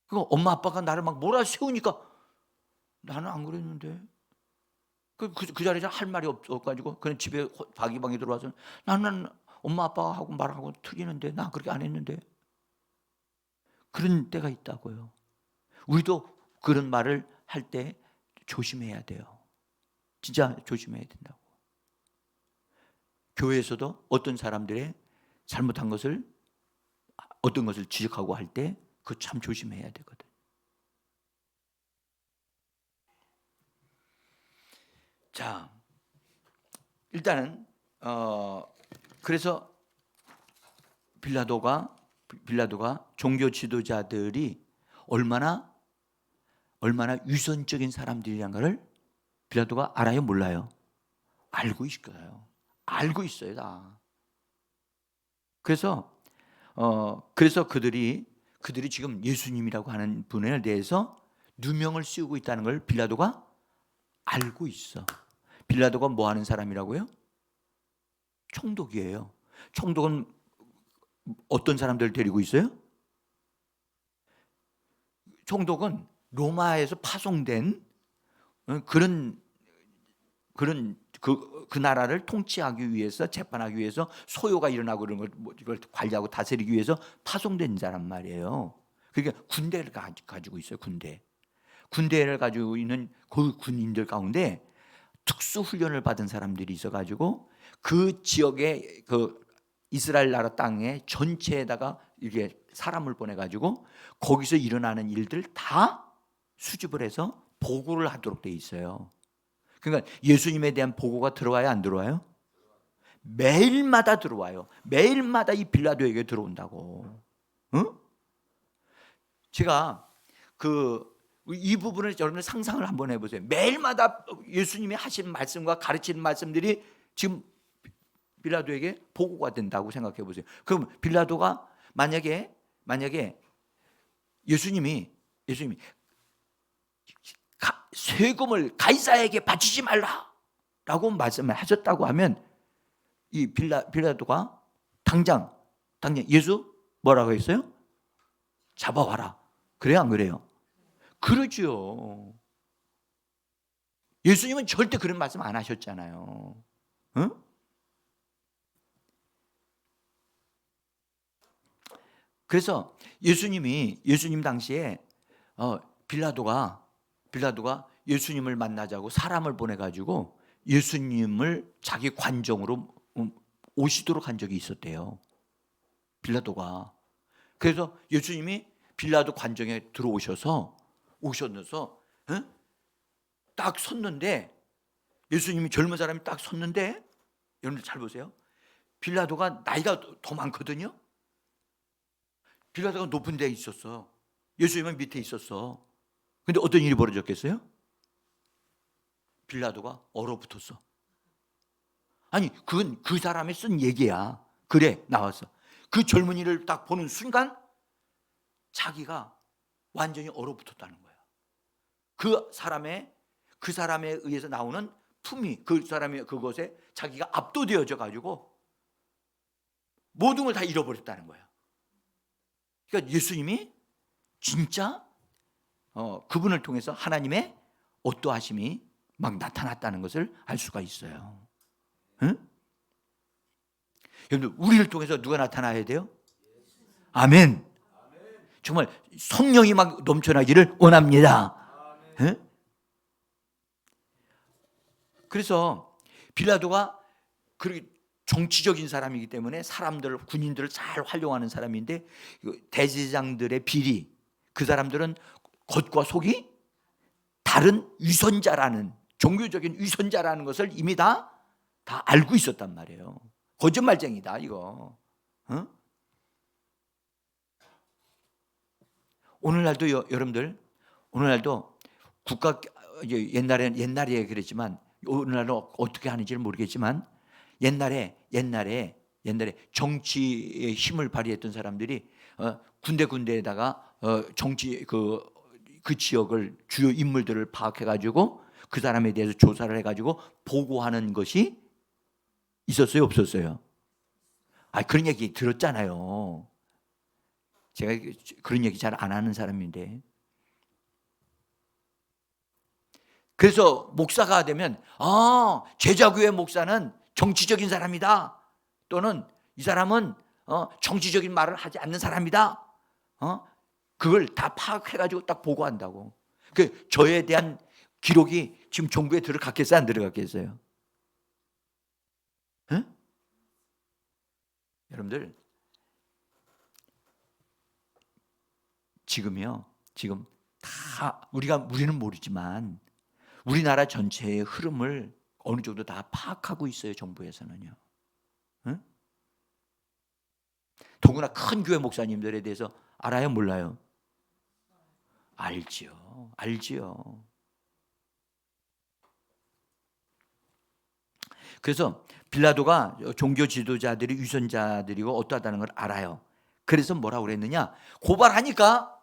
그 엄마 아빠가 나를 막 몰아세우니까 나는 안 그랬는데. 그 자리에 할 말이 없어가지고 그냥 집에 자기 방에 들어와서 나는 엄마 아빠하고 말하고 틀리는데 나 그렇게 안 했는데. 그런 때가 있다고요. 우리도 그런 말을 할 때 조심해야 돼요. 진짜 조심해야 된다고. 교회에서도 어떤 사람들의 잘못한 것을 어떤 것을 지적하고 할 때 그거 참 조심해야 되거든. 자, 일단은 그래서 빌라도가 종교 지도자들이 얼마나 위선적인 사람들이란 것을 빌라도가 알아요, 몰라요? 알고 있어요. 알고 있어요, 다. 그래서 그들이 지금 예수님이라고 하는 분에 대해서 누명을 씌우고 있다는 걸 빌라도가 알고 있어. 빌라도가 뭐 하는 사람이라고요? 총독이에요. 총독은 어떤 사람들을 데리고 있어요? 총독은 로마에서 파송된 그런 그 나라를 통치하기 위해서, 재판하기 위해서, 소요가 일어나고 이런 걸 이걸 관리하고 다스리기 위해서 파송된 자란 말이에요. 그러니까 군대를 가지고 있어요. 군대를 가지고 있는 그 군인들 가운데 특수 훈련을 받은 사람들이 있어가지고 그 지역의 그 이스라엘 나라 땅에 전체에다가 이렇게 사람을 보내가지고 거기서 일어나는 일들 다 수집을 해서 보고를 하도록 돼 있어요. 그러니까 예수님에 대한 보고가 들어와요, 안 들어와요? 매일마다 들어와요. 매일마다 이 빌라도에게 들어온다고. 응? 제가 이 부분을 여러분들 상상을 한번 해보세요. 매일마다 예수님이 하신 말씀과 가르치는 말씀들이 지금 빌라도에게 보고가 된다고 생각해 보세요. 그럼 빌라도가 만약에 예수님이 세금을 가이사에게 바치지 말라라고 말씀을 하셨다고 하면 이 빌라도가 당장 예수 뭐라고 했어요? 잡아와라. 그래요, 안 그래요? 그러죠. 예수님은 절대 그런 말씀 안 하셨잖아요. 응? 그래서 예수님 당시에 빌라도가 예수님을 만나자고 사람을 보내가지고 예수님을 자기 관정으로 오시도록 한 적이 있었대요. 빌라도가. 그래서 예수님이 빌라도 관정에 들어오셔서 딱 섰는데, 예수님이 젊은 사람이 딱 섰는데, 여러분들 잘 보세요. 빌라도가 나이가 더 많거든요. 빌라도가 높은 데에 있었어. 예수님은 밑에 있었어. 근데 어떤 일이 벌어졌겠어요? 빌라도가 얼어붙었어. 아니, 그건 그 사람이 쓴 얘기야. 그래, 나왔어. 그 젊은이를 딱 보는 순간 자기가 완전히 얼어붙었다는 거야. 그 사람에 의해서 나오는 품위, 그 사람이 그것에 자기가 압도되어져 가지고 모든 걸 다 잃어버렸다는 거야. 그러니까 예수님이 진짜 그분을 통해서 하나님의 어떠하심이 막 나타났다는 것을 알 수가 있어요. 응? 여러분들, 우리를 통해서 누가 나타나야 돼요? 아멘. 정말 성령이 막 넘쳐나기를 원합니다. 응? 그래서 빌라도가 그렇게 정치적인 사람이기 때문에 군인들을 잘 활용하는 사람인데, 대제사장들의 비리, 그 사람들은 겉과 속이 다른 위선자라는, 종교적인 위선자라는 것을 이미 다 알고 있었단 말이에요. 거짓말쟁이다 이거. 어? 오늘날도 여러분들, 오늘날도 국가, 옛날에 그랬지만 오늘날은 어떻게 하는지는 모르겠지만 옛날에 정치의 힘을 발휘했던 사람들이 군데군데에다가 정치 그 지역을 주요 인물들을 파악해 가지고 그 사람에 대해서 조사를 해 가지고 보고하는 것이 있었어요, 없었어요? 그런 얘기 들었잖아요. 제가 그런 얘기 잘 안 하는 사람인데. 그래서 목사가 되면 제자교회 목사는 정치적인 사람이다. 또는 이 사람은 정치적인 말을 하지 않는 사람이다. 그걸 다 파악해가지고 딱 보고한다고. 저에 대한 기록이 지금 정부에 들어갔겠어요, 안 들어갔겠어요? 응? 여러분들 지금요, 지금 다 우리는 모르지만 우리나라 전체의 흐름을 어느 정도 다 파악하고 있어요, 정부에서는요. 응? 더구나 큰 교회 목사님들에 대해서 알아요, 몰라요? 알지요. 그래서 빌라도가 종교 지도자들이 위선자들이고 어떠하다는 걸 알아요. 그래서 뭐라고 그랬느냐? 고발하니까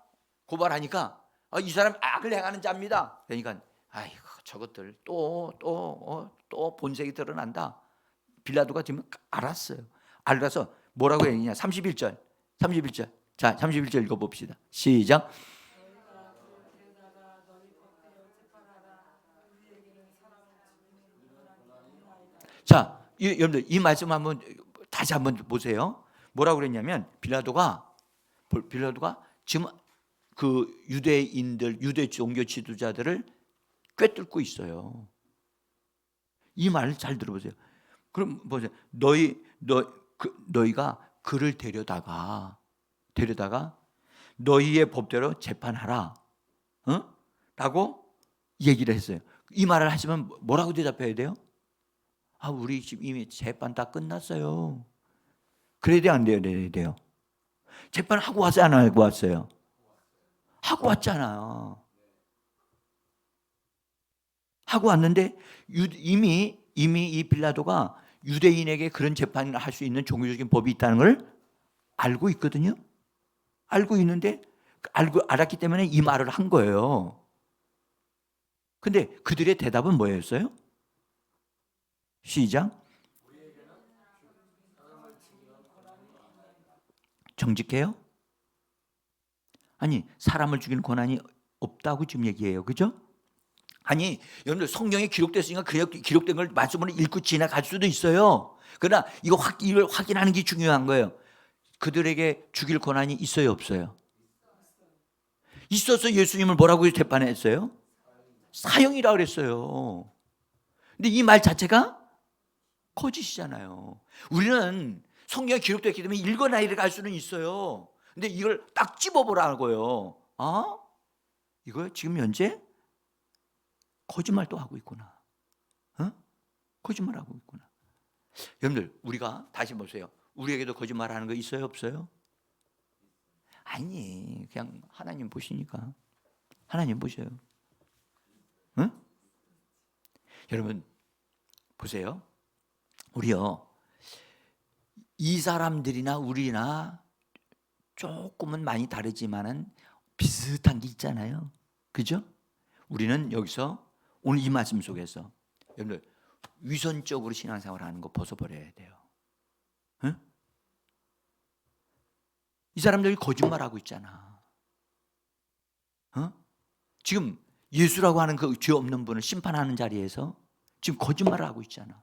이 사람 악을 행하는 자입니다. 그러니까 아이고 저것들 또 본색이 드러난다. 빌라도가 지금 알았어요. 알아서 뭐라고 했느냐? 31절. 자, 31절 읽어봅시다. 시작. 자, 여러분들 이 말씀 한번 다시 한번 보세요. 뭐라고 그랬냐면 빌라도가 지금 그 유대 종교 지도자들을 꿰뚫고 있어요. 이 말을 잘 들어보세요. 그럼 보세요. 너희가 그를 데려다가 너희의 법대로 재판하라. 라고 얘기를 했어요. 이 말을 하시면 뭐라고 대답해야 돼요? 우리 지금 이미 재판 다 끝났어요. 그래야 돼요, 안 돼요? 그래야 돼요. 재판 하고 왔어요, 안 하고 왔어요? 하고 왔잖아요. 하고 왔는데 이미 이 빌라도가 유대인에게 그런 재판을 할 수 있는 종교적인 법이 있다는 걸 알고 있거든요. 알고 있는데 알았기 때문에 이 말을 한 거예요. 근데 그들의 대답은 뭐였어요? 시작. 정직해요? 아니, 사람을 죽이는 권한이 없다고 지금 얘기해요. 그죠? 아니, 여러분들 성경에 기록됐으니까 그 기록된 걸 말씀으로 읽고 지나갈 수도 있어요. 그러나 이걸 확인하는 게 중요한 거예요. 그들에게 죽일 권한이 있어요, 없어요? 있어서 예수님을 뭐라고 재판했어요? 사형이라고 그랬어요. 근데 이 말 자체가 거짓이잖아요. 우리는 성경에 기록됐기 때문에 읽어나 이렇게 수는 있어요. 근데 이걸 딱 집어보라고요. 이거 지금 현재 거짓말도 하고 있구나. 거짓말하고 있구나. 여러분들 우리가 다시 보세요. 우리에게도 거짓말하는 거 있어요, 없어요? 아니, 그냥 하나님 보시니까. 하나님 보셔요. 여러분 보세요. 우리요, 이 사람들이나 우리나 조금은 많이 다르지만은 비슷한 게 있잖아요. 그죠? 우리는 여기서 오늘 이 말씀 속에서 여러분들 위선적으로 신앙생활 하는 거 벗어버려야 돼요. 응? 이 사람들이 거짓말하고 있잖아. 지금 예수라고 하는 그 죄 없는 분을 심판하는 자리에서 지금 거짓말을 하고 있잖아.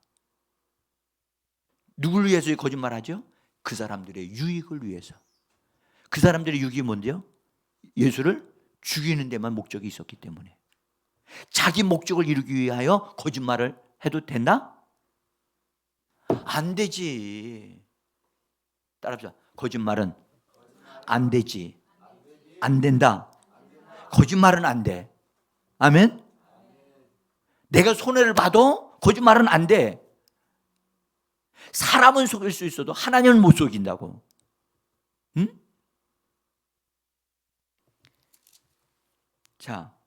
누구를 위해서 거짓말하죠? 그 사람들의 유익을 위해서. 그 사람들의 유익이 뭔데요? 예수를 죽이는 데만 목적이 있었기 때문에. 자기 목적을 이루기 위하여 거짓말을 해도 된다? 안 되지. 따라합시다. 거짓말은 안 되지. 안 된다. 거짓말은 안 돼. 아멘? 내가 손해를 봐도 거짓말은 안 돼. 사람은 속일 수 있어도 하나님은 못 속인다고. 응? 자,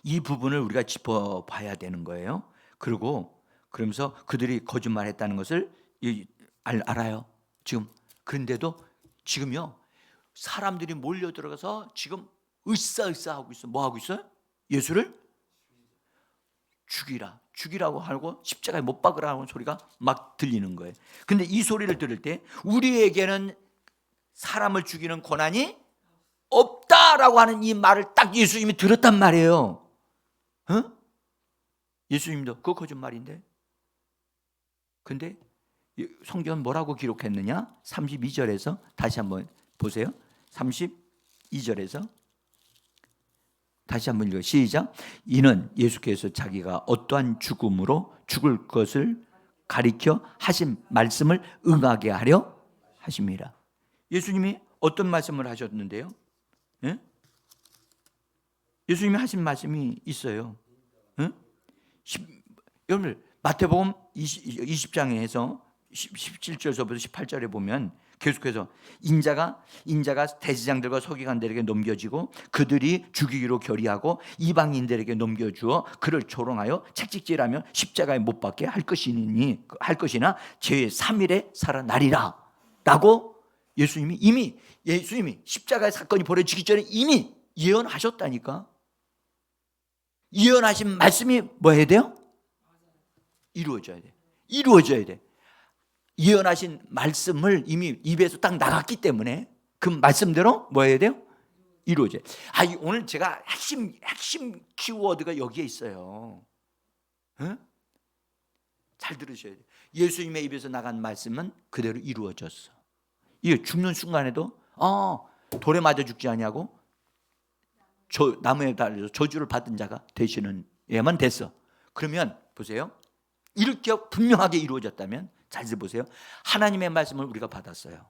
이 부분을 우리가 짚어봐야 되는 거예요. 그러면서 그들이 거짓말했다는 것을 알아요. 지금 그런데도 지금요 사람들이 몰려 들어가서 지금 으쌰으쌰 하고 있어. 뭐 하고 있어요? 예수를 죽이라고 하고 십자가에 못 박으라는 소리가 막 들리는 거예요. 근데 이 소리를 들을 때 우리에게는 사람을 죽이는 권한이 없다라고 하는 이 말을 딱 예수님이 들었단 말이에요. 어? 예수님도 그거 거짓말인데. 근데 성경은 뭐라고 기록했느냐? 32절에서 다시 한번 보세요. 32절에서 다시 한번 읽어요. 시작. 이는 예수께서 자기가 어떠한 죽음으로 죽을 것을 가리켜 하신 말씀을 응하게 하려 하심이라. 예수님이 어떤 말씀을 하셨는데요? 예? 예수님이 하신 말씀이 있어요. 예? 여러분 마태복음 20장에 해서 17절서부터 18절에 보면 계속해서 인자가 대제사장들과 서기관들에게 넘겨지고 그들이 죽이기로 결의하고 이방인들에게 넘겨주어 그를 조롱하여 채찍질하며 십자가에 못 박게 할 것이나 제3일에 살아나리라 라고 예수님이 십자가의 사건이 벌어지기 전에 이미 예언하셨다니까. 예언하신 말씀이 뭐 해야 돼요? 이루어져야 돼. 예언하신 말씀을 이미 입에서 딱 나갔기 때문에 그 말씀대로 뭐 해야 돼요? 이루어져요. 오늘 제가 핵심 키워드가 여기에 있어요. 어? 잘 들으셔야 돼요. 예수님의 입에서 나간 말씀은 그대로 이루어졌어. 이게 죽는 순간에도 돌에 맞아 죽지 아니하고 나무에 달려서 저주를 받은 자가 되시는 예만 됐어. 그러면 보세요. 이렇게 분명하게 이루어졌다면 잘 보세요. 하나님의 말씀을 우리가 받았어요.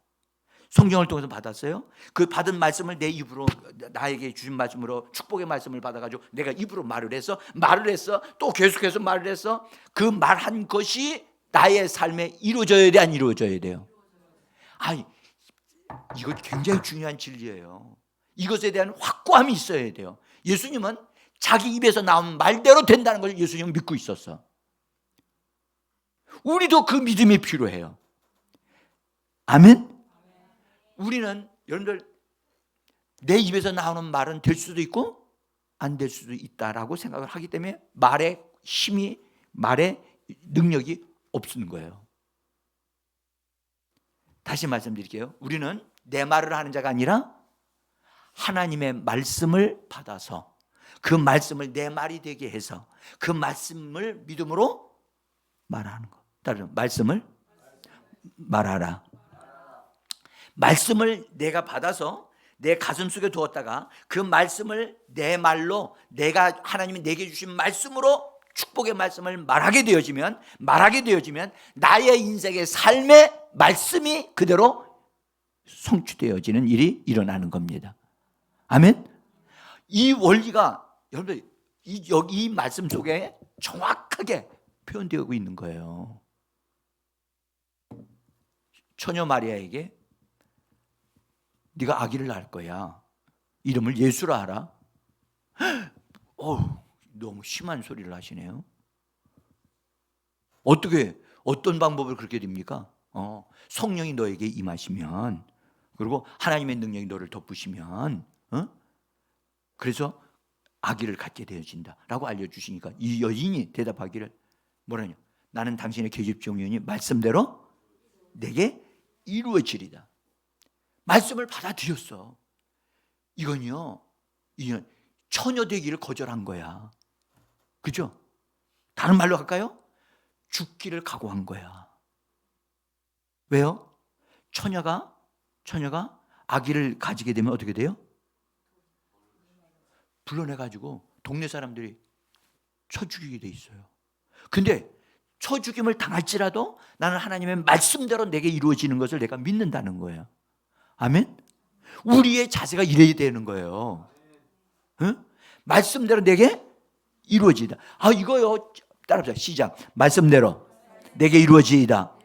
성경을 통해서 받았어요. 그 받은 말씀을 내 입으로 나에게 주신 말씀으로 축복의 말씀을 받아가지고 내가 입으로 말을 했어. 또 계속해서 말을 했어. 그 말한 것이 나의 삶에 이루어져야 돼, 안 이루어져야 돼요? 이거 굉장히 중요한 진리예요. 이것에 대한 확고함이 있어야 돼요. 예수님은 자기 입에서 나온 말대로 된다는 걸 예수님은 믿고 있었어. 우리도 그 믿음이 필요해요. 아멘? 우리는 여러분들 내 입에서 나오는 말은 될 수도 있고 안 될 수도 있다라고 생각을 하기 때문에 말의 힘이, 말의 능력이 없는 거예요. 다시 말씀드릴게요. 우리는 내 말을 하는 자가 아니라 하나님의 말씀을 받아서 그 말씀을 내 말이 되게 해서 그 말씀을 믿음으로 말하는 거. 따라서 말씀을 말하라. 말씀을 내가 받아서 내 가슴 속에 두었다가 그 말씀을 내 말로 하나님이 내게 주신 말씀으로 축복의 말씀을 말하게 되어지면 나의 인생의 삶의 말씀이 그대로 성취되어지는 일이 일어나는 겁니다. 아멘? 이 원리가 여러분들 이 말씀 속에 정확하게 표현되고 있는 거예요. 처녀 마리아에게 네가 아기를 낳을 거야. 이름을 예수라 하라. 너무 심한 소리를 하시네요. 어떤 방법을 그렇게 됩니까? 성령이 너에게 임하시면, 그리고 하나님의 능력이 너를 덮으시면, 그래서 아기를 갖게 되어진다라고 알려주시니까 이 여인이 대답하기를 뭐라냐? 나는 당신의 계집종이니 말씀대로 내게 이루어지리다. 말씀을 받아들였어. 이건 처녀 되기를 거절한 거야. 그죠? 다른 말로 할까요? 죽기를 각오한 거야. 왜요? 처녀가 아기를 가지게 되면 어떻게 돼요? 불러내가지고 동네 사람들이 쳐 죽이게 돼 있어요. 근데 쳐 죽임을 당할지라도 나는 하나님의 말씀대로 내게 이루어지는 것을 내가 믿는다는 거예요. 아멘? 우리의 자세가 이래야 되는 거예요. 응? 말씀대로 내게 이루어지다. 이거요. 따라합시다. 시작. 말씀대로 내게 이루어지이다.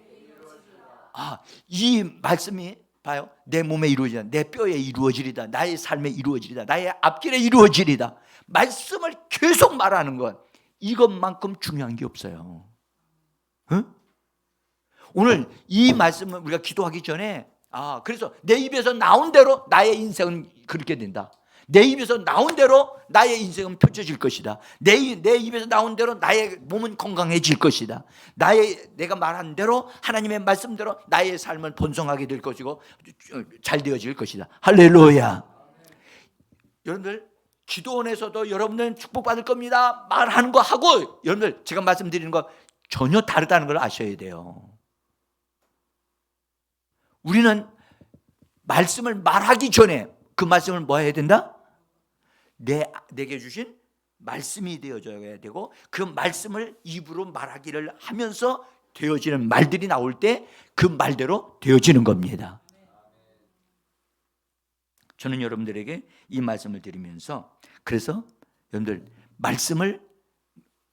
이 말씀이 봐요. 내 몸에 이루어지다. 내 뼈에 이루어지리다. 나의 삶에 이루어지리다. 나의 앞길에 이루어지리다. 말씀을 계속 말하는 것. 이것만큼 중요한 게 없어요. 응? 오늘 이 말씀을 우리가 기도하기 전에 그래서 내 입에서 나온 대로 나의 인생은 그렇게 된다. 내 입에서 나온 대로 나의 인생은 펼쳐질 것이다. 내 입에서 나온 대로 나의 몸은 건강해질 것이다. 내가 말한 대로 하나님의 말씀대로 나의 삶을 번성하게 될 것이고 잘 되어질 것이다. 할렐루야. 여러분들 기도원에서도 여러분들은 축복받을 겁니다 말하는 거 하고 여러분들 제가 말씀드리는 거 전혀 다르다는 걸 아셔야 돼요. 우리는 말씀을 말하기 전에 그 말씀을 뭐 해야 된다? 내게 주신 말씀이 되어져야 되고 그 말씀을 입으로 말하기를 하면서 되어지는 말들이 나올 때 그 말대로 되어지는 겁니다. 저는 여러분들에게 이 말씀을 드리면서 그래서 여러분들 말씀을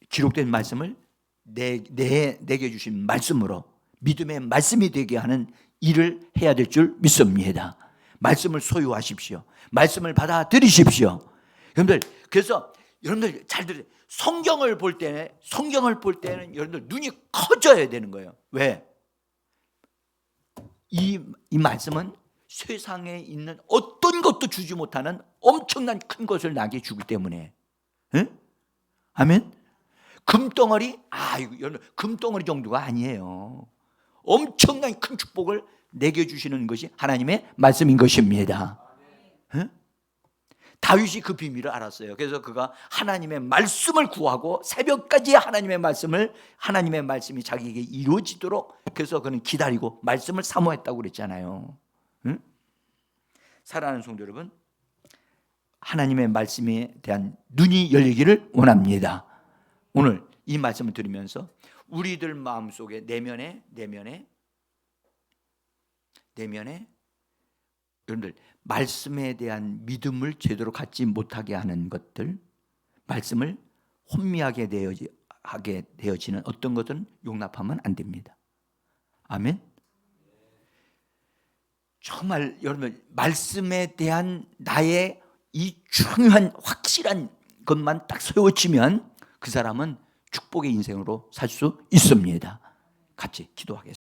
기록된 말씀을 내게 주신 말씀으로 믿음의 말씀이 되게 하는 일을 해야 될 줄 믿습니다. 말씀을 소유하십시오. 말씀을 받아들이십시오. 여러분들 그래서 여러분들 잘 들으세요. 성경을 볼 때는 여러분들 눈이 커져야 되는 거예요. 왜? 이 말씀은 세상에 있는 어떤 것도 주지 못하는 엄청난 큰 것을 나에게 주기 때문에. 응? 아멘. 금덩어리 여러분 금덩어리 정도가 아니에요. 엄청난 큰 축복을 내게 주시는 것이 하나님의 말씀인 것입니다. 응? 다윗이 그 비밀을 알았어요. 그래서 그가 하나님의 말씀을 구하고 새벽까지 하나님의 말씀이 자기에게 이루어지도록 그래서 그는 기다리고 말씀을 사모했다고 그랬잖아요. 응? 사랑하는 성도 여러분, 하나님의 말씀에 대한 눈이 열리기를 원합니다. 오늘 이 말씀을 들으면서 우리들 마음속에 내면에 여러분들 말씀에 대한 믿음을 제대로 갖지 못하게 하는 것들, 말씀을 혼미하게 되어지는 어떤 것들은 용납하면 안 됩니다. 아멘. 정말 여러분 말씀에 대한 나의 이 중요한 확실한 것만 딱 세워지면 그 사람은 축복의 인생으로 살 수 있습니다. 같이 기도하겠습니다.